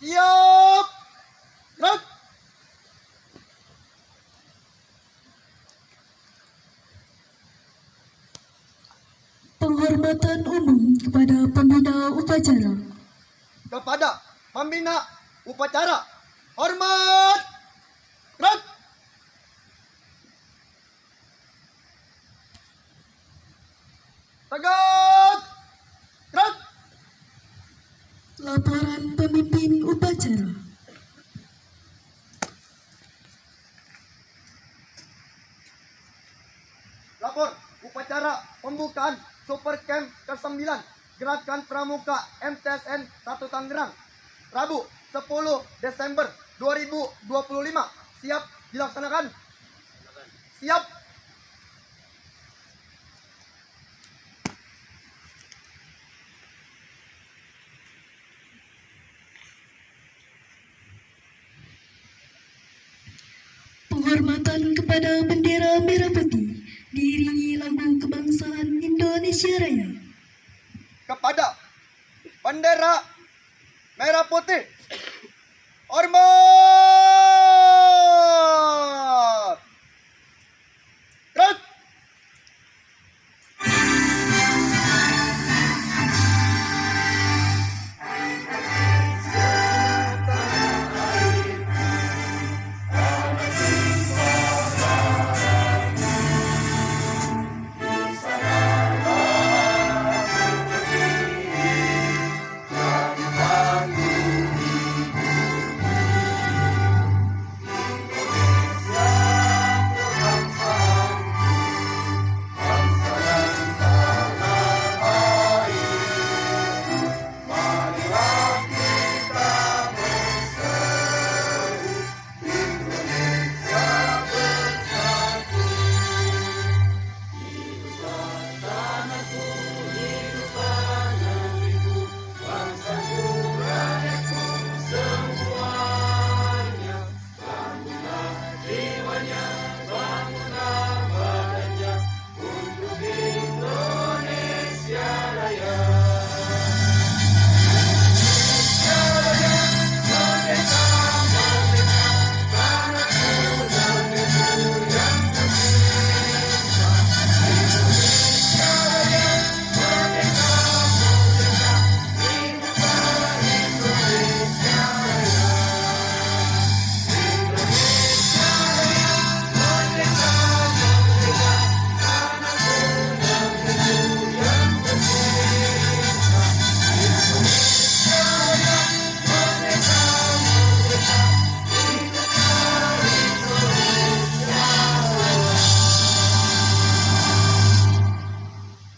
Siap. Gerak. Penghormatan umum kepada pembina upacara. Kepada pembina upacara. Hormat. Gerak. Tegak. Gerak. Laporan pemimpin upacara. Lapor upacara pembukaan Super Camp ke-9 Gerakan Pramuka MTSN 1 Tangerang Rabu 10 Desember 2025 siap dilaksanakan. Siap. Penghormatan kepada bendera merah putih diiringi lagu kebangsaan Indonesia Raya. Kepada bendera merah putih. Hormat. Gerak.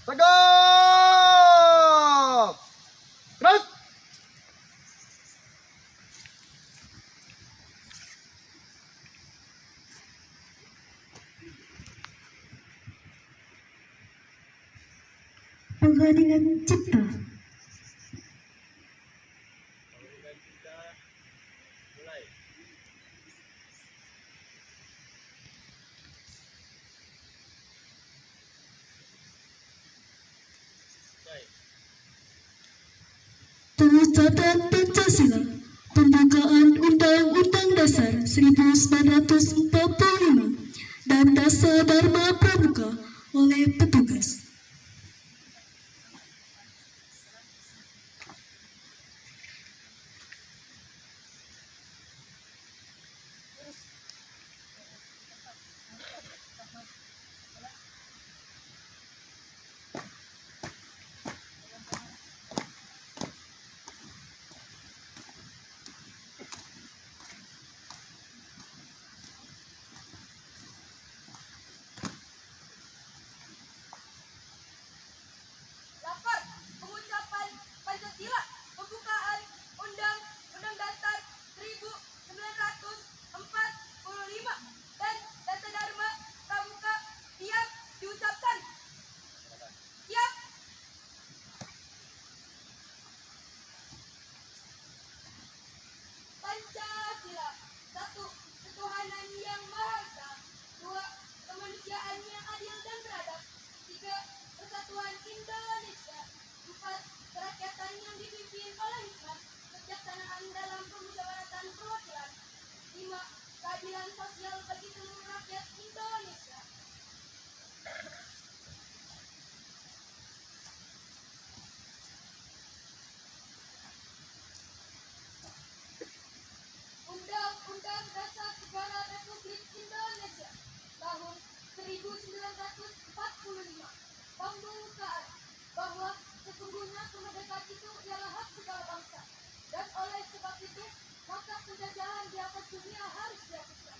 Tegak. Gerak. Penghalingan cipta. Pengucapan Pancasila. Pembukaan Undang-Undang Dasar 1945 dan Dasar Dharma Pramuka oleh petugas. kemerdekaan itu ialah hak segala bangsa. Dan oleh sebab itu, maka penjajahan di atas dunia harus dihapuskan.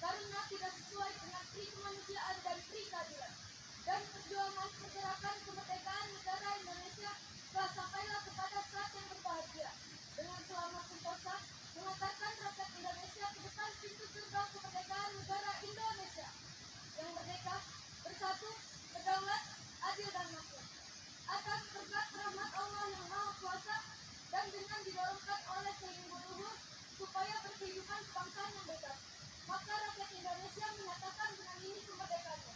Karena tidak sesuai dengan pri kemanusiaan dan pri keadilan. Dan perjuangan pergerakan kemerdekaan negara Indonesia telah sampailah kepada saat yang berbahagia. Dengan selamat sentosa, mengantarkan rakyat Indonesia ke depan pintu gerbang kemerdekaan negara Indonesia. Yang merdeka, bersatu, berdaulat, adil dan makmur. Atas berkat rahmat Allah yang Maha Kuasa dan dengan didorongkan oleh keinginan luhur supaya berkehidupan kebangsaan yang bebas, maka rakyat Indonesia menyatakan dengan ini kemerdekaannya.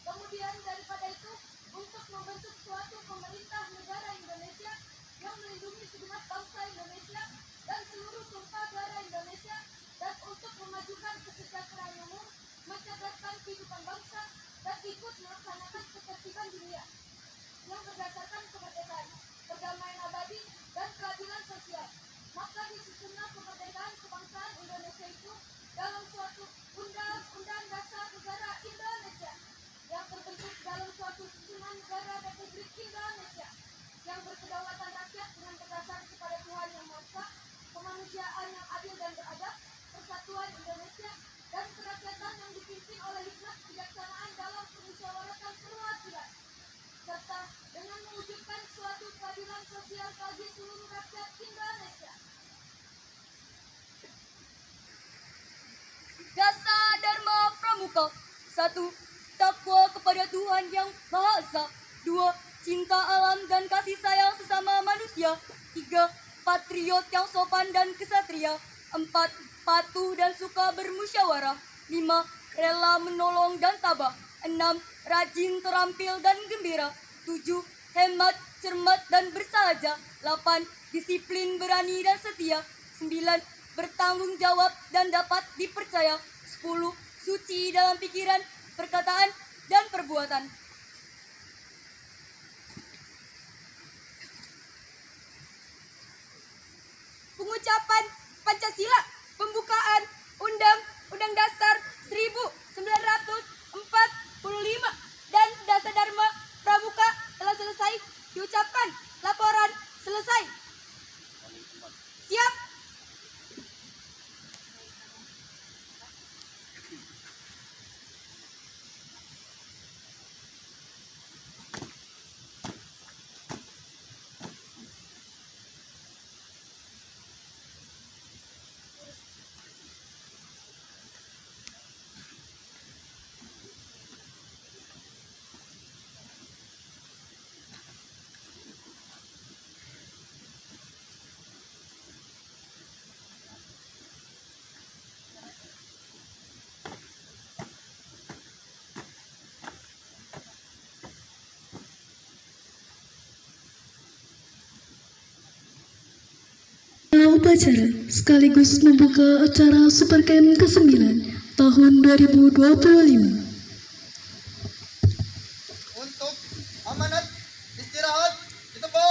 Kemudian daripada itu, untuk membentuk suatu pemerintah negara Indonesia yang melindungi segenap bangsa Indonesia dan seluruh tumpah darah Indonesia, dan untuk memajukan kesejahteraan umum, mencerdaskan kehidupan bangsa, dan ikut melaksanakan ketertiban dunia yang berdasarkan kemerdekaan, perdamaian abadi, dan keadilan sosial. Maka disusunlah kemerdekaan kebangsaan Indonesia itu dalam suatu Undang-Undang Dasar Negara Indonesia yang terbentuk dalam suatu susunan negara Republik Indonesia yang berkedaulatan rakyat dengan berdasar kepada Tuhan Yang Maha Esa, kemanusiaan yang adil dan beradab, persatuan Indonesia, dan kerakyatan yang dipimpin oleh hikmat kebijaksanaan dalam permusyawaratan perwakilan, serta dengan mewujudkan suatu keadilan sosial bagi seluruh rakyat Indonesia. Dasar Dharma Pramuka. 1. Takwa kepada Tuhan Yang Maha Esa. 2. Cinta alam dan kasih sayang sesama manusia. 3. Patriot yang sopan dan kesatria. 4. Patuh dan suka bermusyawarah. 5. Rela menolong dan tabah. 6. Rajin, terampil dan gembira. 7. Hemat, cermat dan bersahaja. 8. Disiplin, berani dan setia. 9. Bertanggung jawab dan dapat dipercaya. 10. Suci dalam pikiran, perkataan, dan perbuatan. Pengucapan Pancasila, pembukaan Undang-Undang Dasar 1945 dan Dasar Dharma Pramuka telah selesai diucapkan. Laporan selesai. Siap. Upacara sekaligus membuka acara Supercamp ke-9 tahun 2025. Untuk amanat istirahat di tempat.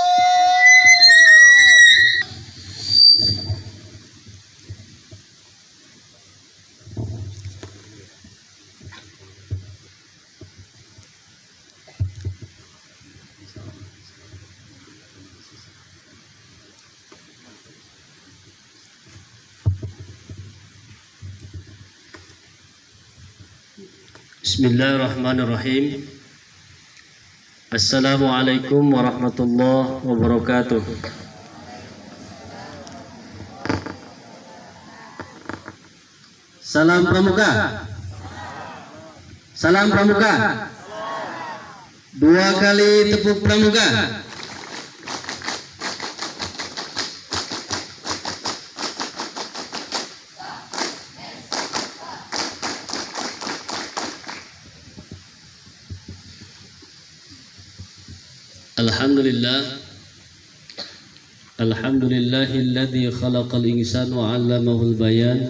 Bismillahirrahmanirrahim. Assalamualaikum warahmatullahi wabarakatuh. Salam Pramuka. Salam Pramuka. 2 kali tepuk Pramuka. Alhamdulillahilladzi khalaqal insana wa 'allamahul bayan.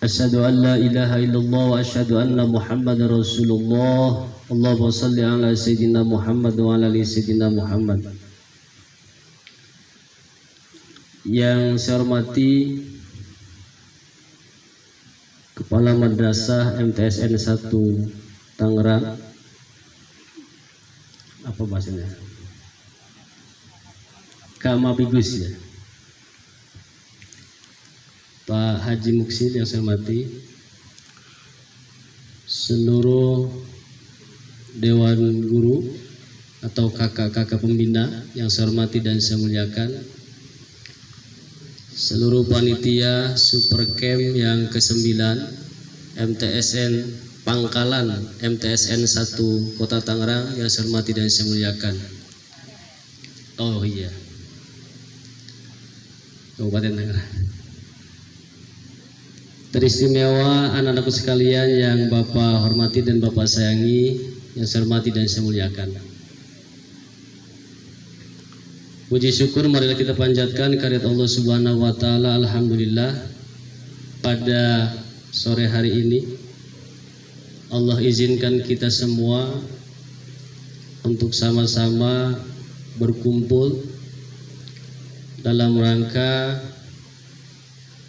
Asyhadu an la ilaha illallah wa asyhadu anna Muhammadar Rasulullah. Allahumma shalli ala sayyidina Muhammad wa ala ali sayyidina Muhammad. Yang saya hormati Kepala Madrasah MTSN 1 Tangerang, apa bahasanya? Kak Mabigus ya. Pak Haji Muksil yang saya hormati, seluruh Dewan Guru atau kakak-kakak pembina yang saya hormati dan saya muliakan, seluruh panitia Supercamp yang ke-9 MTSN Pangkalan MTSN 1 Kota Tangerang yang saya hormati dan saya muliakan. Oh iya, Kabupaten Tangerang. Teristimewa anak-anakku sekalian yang Bapak hormati dan Bapak sayangi, yang saya hormati dan saya muliakan. Puji syukur marilah kita panjatkan kehadirat Allah Subhanahu wa taala. Alhamdulillah, pada sore hari ini Allah izinkan kita semua untuk sama-sama berkumpul dalam rangka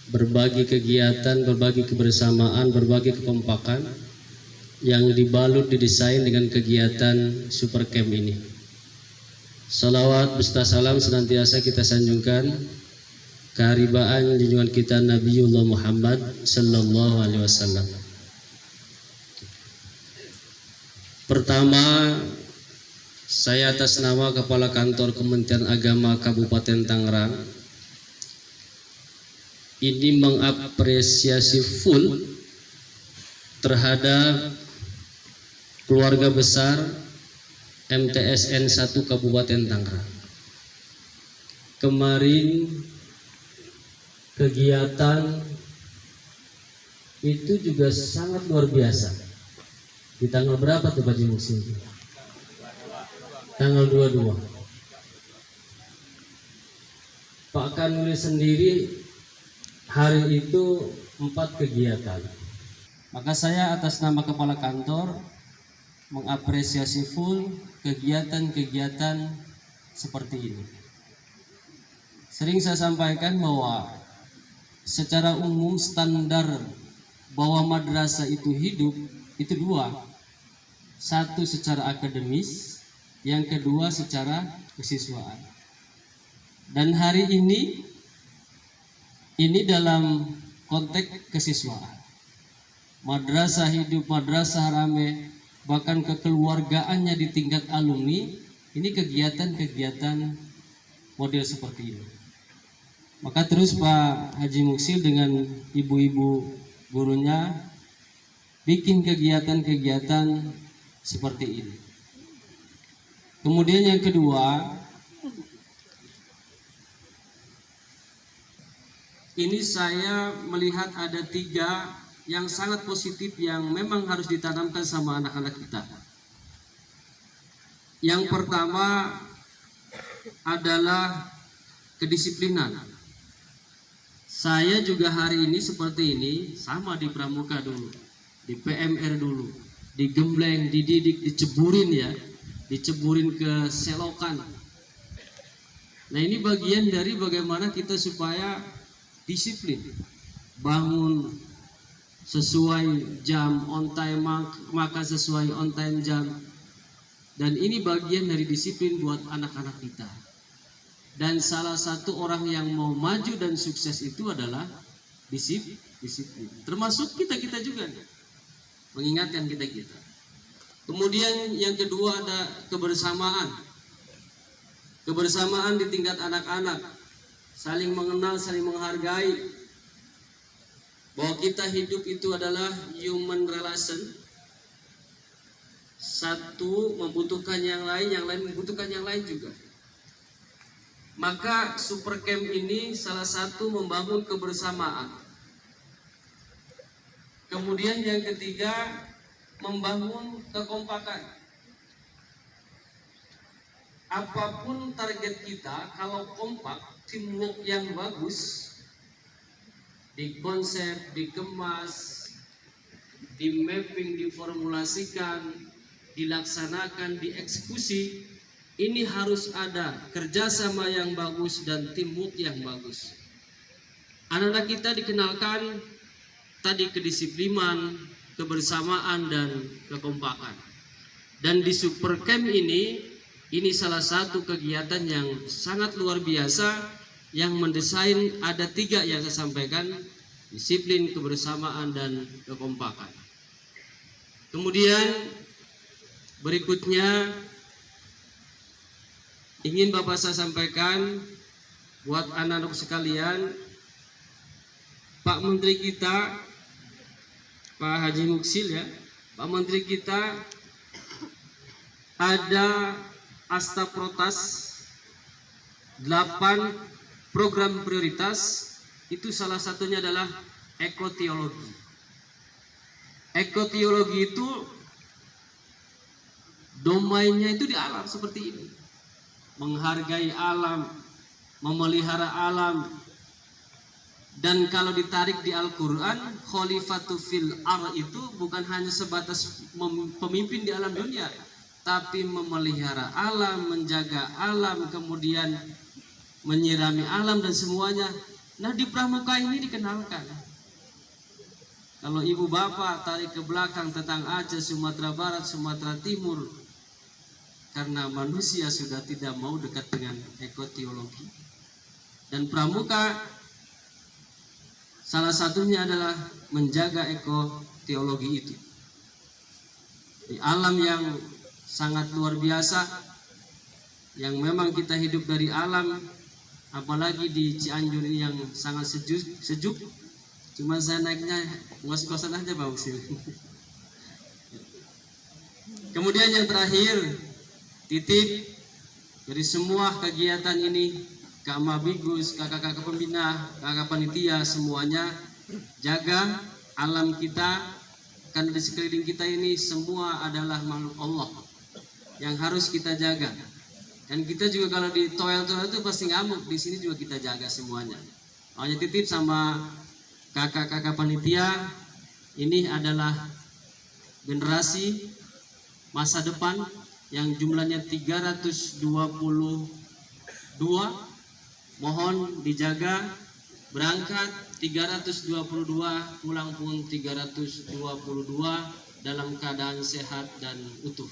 berbagi kegiatan, berbagi kebersamaan, berbagi kekompakan yang dibalut didesain dengan kegiatan Supercamp ini. Salawat beserta salam senantiasa kita sanjungkan keharibaan junjungan kita Nabiullah Muhammad sallallahu alaihi wasallam. Pertama, saya atas nama Kepala Kantor Kementerian Agama Kabupaten Tangerang ini mengapresiasi full terhadap keluarga besar MTSN 1 Kabupaten Tangerang. Kemarin kegiatan itu juga sangat luar biasa. Di tanggal berapa tuh Pak Jimusin? Tanggal 22. Pak Kanwil sendiri hari itu 4 kegiatan. Maka saya atas nama Kepala Kantor mengapresiasi full kegiatan-kegiatan seperti ini. Sering saya sampaikan bahwa secara umum standar bahwa madrasah itu hidup itu 2. Satu secara akademis, yang kedua secara kesiswaan. Dan hari ini dalam konteks kesiswaan. Madrasah hidup, madrasah rame, bahkan kekeluargaannya di tingkat alumni, ini kegiatan-kegiatan model seperti ini. Maka terus Pak Haji Muksil dengan ibu-ibu gurunya bikin kegiatan-kegiatan seperti ini. Kemudian yang kedua, ini saya melihat ada 3 yang sangat positif yang memang harus ditanamkan sama anak-anak kita. Yang pertama adalah kedisiplinan. Saya juga hari ini seperti ini, sama di Pramuka dulu, di PMR dulu, digembleng, dididik, diceburin ya, diceburin ke selokan. Nah ini bagian dari bagaimana kita supaya disiplin, bangun sesuai jam, on time, makan sesuai on time jam. Dan ini bagian dari disiplin buat anak-anak kita. Dan salah satu orang yang mau maju dan sukses itu adalah disiplin. Termasuk kita-kita juga nih, mengingatkan kita-kita. Kemudian yang kedua ada kebersamaan. Kebersamaan di tingkat anak-anak, saling mengenal, saling menghargai, bahwa kita hidup itu adalah human relation. Satu membutuhkan yang lain membutuhkan yang lain juga. Maka Supercamp ini salah satu membangun kebersamaan. Kemudian yang ketiga membangun kekompakan. Apapun target kita, kalau kompak, teamwork yang bagus, dikonsep, dikemas, di mapping, diformulasikan, dilaksanakan, dieksekusi, ini harus ada kerjasama yang bagus dan teamwork yang bagus. Anak-anak kita dikenalkan tadi kedisiplinan, kebersamaan dan kekompakan. Dan di Supercamp ini Ini salah satu kegiatan yang sangat luar biasa yang mendesain ada 3 yang saya sampaikan: disiplin, kebersamaan, dan kekompakan. Kemudian berikutnya ingin Bapak saya sampaikan buat anak-anak sekalian, Pak Menteri kita, Pak Haji Muksil ya, Pak Menteri kita ada Astaprotas 8 program prioritas, itu salah satunya adalah ekoteologi. Ekoteologi itu domainnya itu di alam seperti ini. Menghargai alam, memelihara alam. Dan kalau ditarik di Al-Quran, khalifatu fil ar itu bukan hanya sebatas pemimpin di alam dunia, tapi memelihara alam, menjaga alam, kemudian menyirami alam dan semuanya. Nah, di Pramuka ini dikenalkan. Kalau ibu bapak tarik ke belakang tentang Aceh, Sumatera Barat, Sumatera Timur, karena manusia sudah tidak mau dekat dengan ekoteologi. Dan Pramuka salah satunya adalah menjaga ekoteologi itu. Di alam yang sangat luar biasa, yang memang kita hidup dari alam, apalagi di Cianjur ini yang sangat sejuk. Cuma saya naiknya ngos-ngosan aja Pak Usil. Kemudian yang terakhir, titip dari semua kegiatan ini, Kak Mabigus, kakak-kakak pembina, kakak panitia, semuanya jaga alam kita, karena di sekeliling kita ini semua adalah makhluk Allah yang harus kita jaga. Dan kita juga kalau di toilet itu pasti ngamuk, di sini juga kita jaga semuanya. Hanya titip sama kakak-kakak panitia, ini adalah generasi masa depan yang jumlahnya 322. Mohon dijaga, berangkat 322, pulang pun 322 dalam keadaan sehat dan utuh.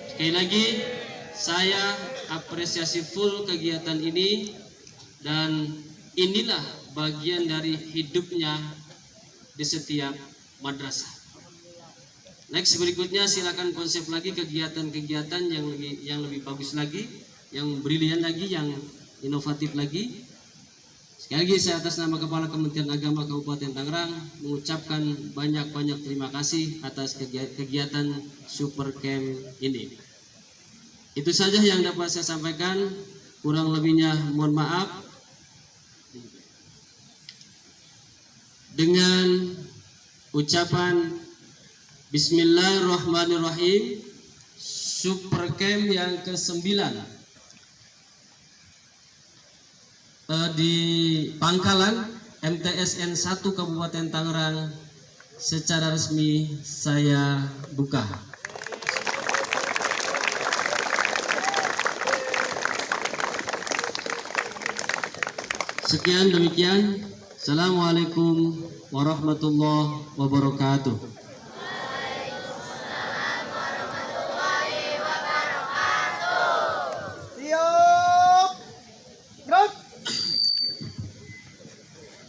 Sekali lagi, saya apresiasi full kegiatan ini, dan inilah bagian dari hidupnya di setiap madrasah. Next, berikutnya silakan konsep lagi kegiatan-kegiatan yang lebih bagus lagi, yang brilian lagi, yang inovatif lagi. Sekali lagi saya atas nama Kepala Kementerian Agama Kabupaten Tangerang mengucapkan banyak-banyak terima kasih atas kegiatan Super Camp ini. Itu saja yang dapat saya sampaikan, kurang lebihnya mohon maaf. Dengan ucapan Bismillahirrahmanirrahim, Super Camp yang ke-9 di Pangkalan MTSN 1 Kabupaten Tangerang secara resmi saya buka. Sekian demikian. Assalamualaikum warahmatullahi wabarakatuh. Siap. Gerak.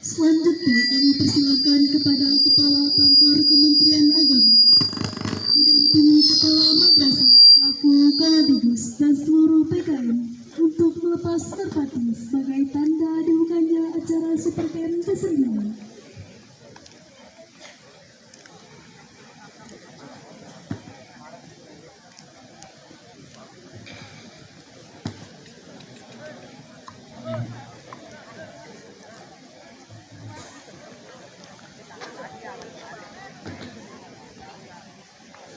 Selanjutnya kami persilakan kepada Kepala Kantor Kementerian Agama, didampingi Kepala Madrasah, selaku Kadigus dan seluruh PKM untuk melepas merpati sebagai tanda dibukanya acara Super Camp ke-9.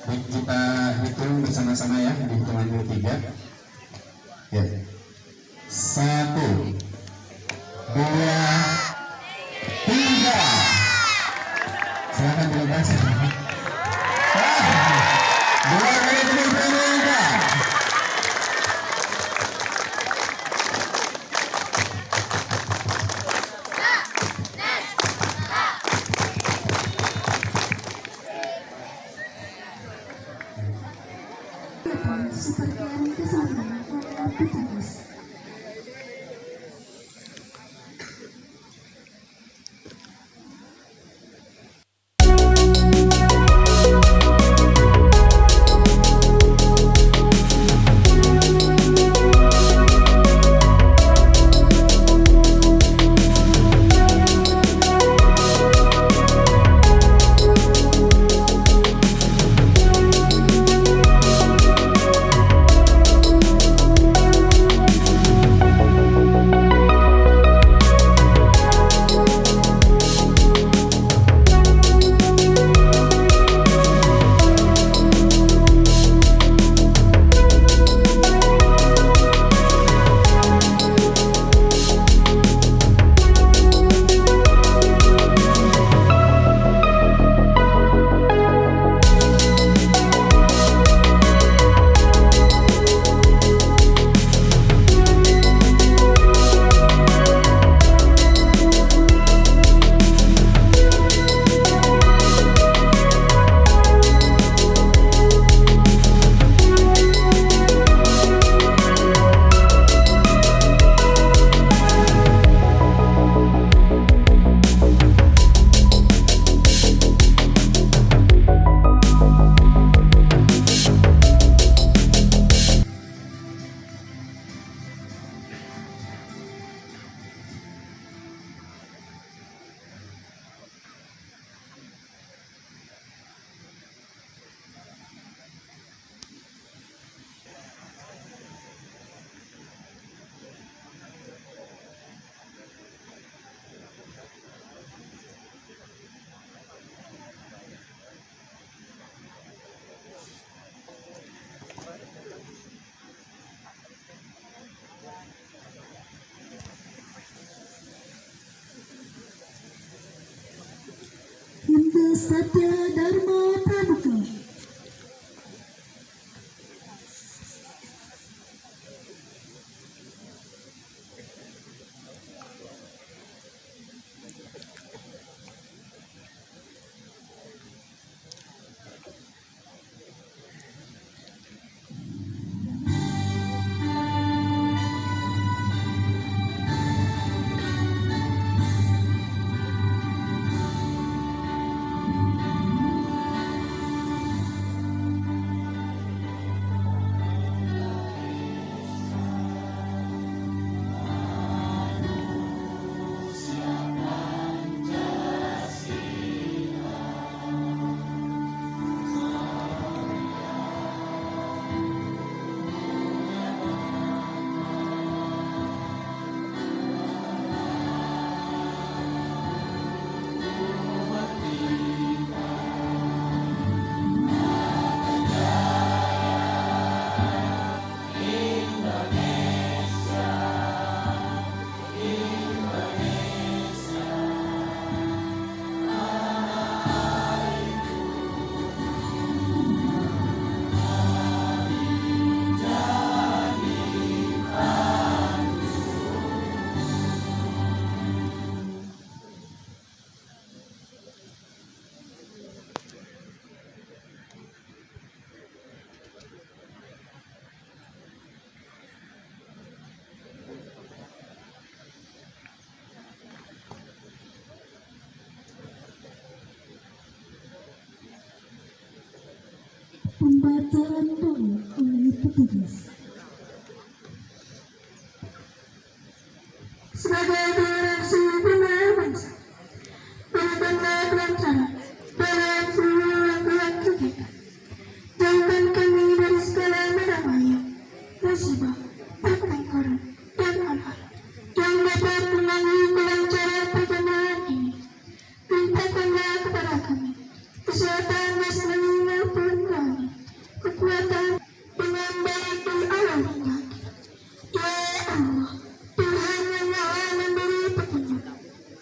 Baik, kita hitung bersama-sama ya di hitungan ketiga. Ya. 1, 2, 3. Silakan dilepas. 2023. Super Camp ke-9 dilaksanakan oleh petugas. Hindu Satya Dharma Pramuka. Pembacaan doa oleh petugas. Sebagai generasi penerus bangsa, berikanlah kelancaran dalam seluruh rangkaian kegiatan. Jauhkan kami dari segala mara bahaya, musibah, pertengkaran, dan hal-hal yang dapat mengganggu kelancaran perjalanan ini. Limpahkanlah kepada kami kesehatan jasmani maupun rohani, kekuatan dengan baik di alam hingga akhir. Ya Allah, Tuhan yang Maha memberi petunjuk,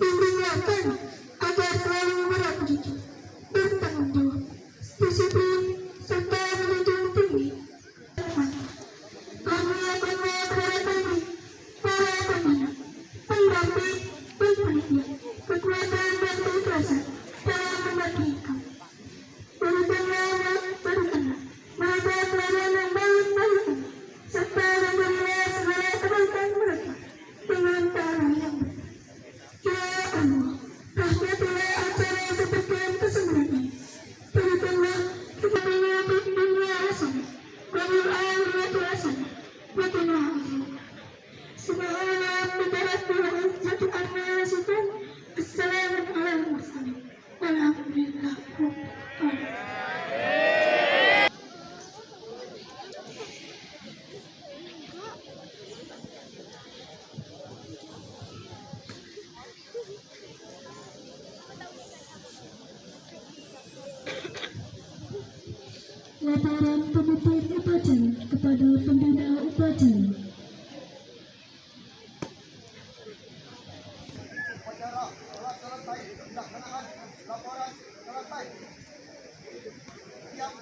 bimbinglah kami agar selalu berakhlak jujur, bertanggung jawab, disiplin, serta menjunjung tinggi kami Laporan pemimpin upacara kepada pembina upacara. Upacara telah selesai. Pelaksanaan laporan selesai. Siap.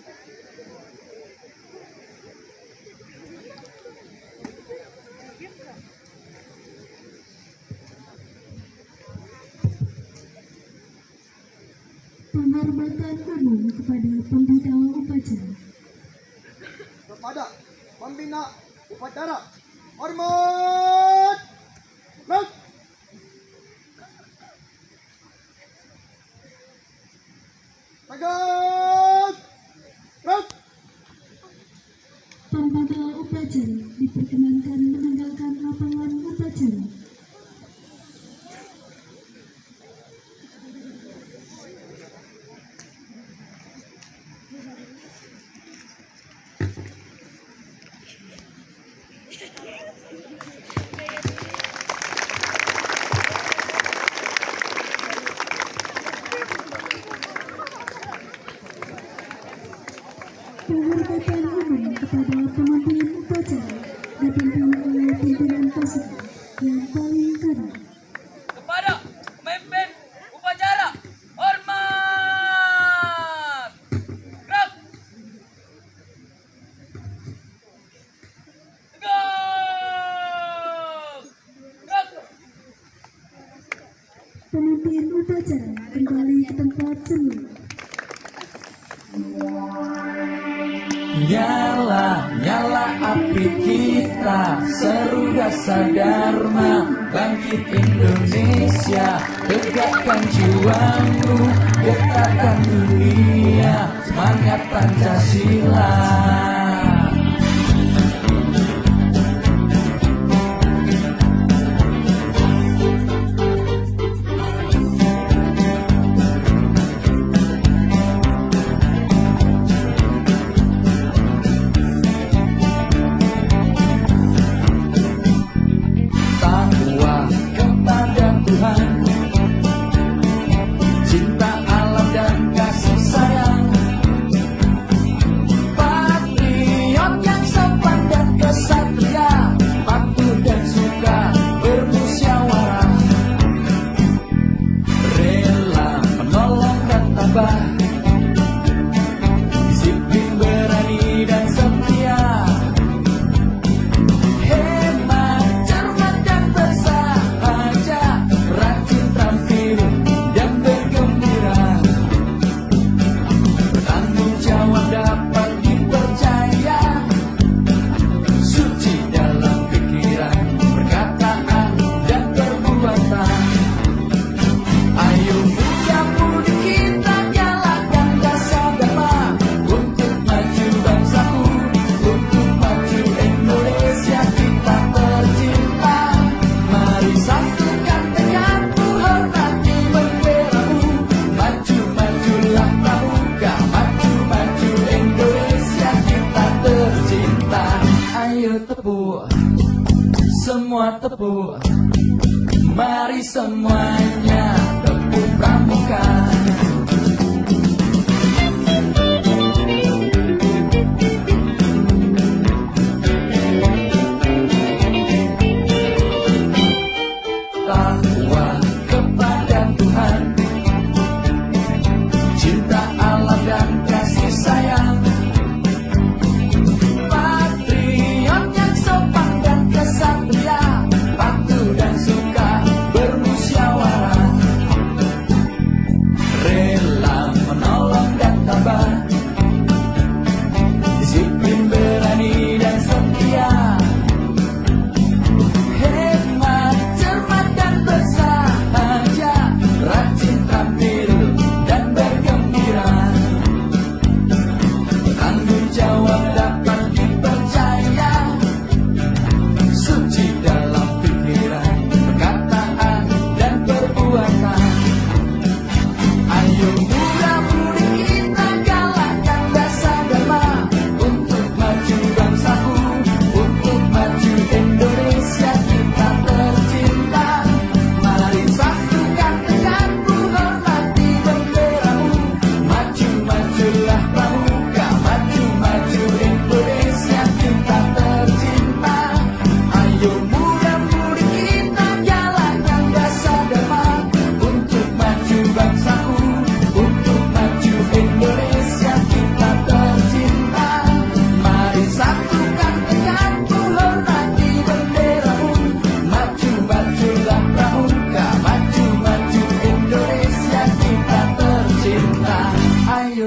Penghormatan umum kepada pembina upacara. Kepada pembina upacara, hormat. Gerak. Tegak. Gerak. Pembina upacara diperkenankan meninggalkan lapangan upacara. Penghormatan umum kepada pemimpin upacara dipimpin oleh pimpinan pasukan yang paling kanan. Kepada pemimpin upacara, hormat. Gerak. Tegak. Gerak. Pemimpin upacara kembali ke tempat semula. Nyala, nyala api kita, seru dasar dharma, bangkit Indonesia, tegakkan juangmu, getarkan dunia, semangat Pancasila. Disiplin, berani dan setia, hemat, cermat dan bersahaja, rajin, terampil dan bergembira, bertanggung jawab, dapat dipercaya, suci dalam pikiran, perkataan dan perbuatan. Ayo muda-mudi kita nyalakan dasar dharma untuk maju bangsaku, untuk maju Indonesia kita tercinta. Mari satukan tekadmu, hormati benderamu, maju-majulah pramuka, maju-maju Indonesia kita tercinta. Ayo tepuk, semua tepuk, mari semuanya tepuk pramuka. Takwa kepada Tuhan, cinta alam dan kasih sayang, patriot yang sopan dan kesatria, patuh dan suka bermusyawarah,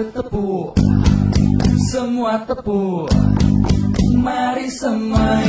bertepuk, semua tepuk. Mari semuanya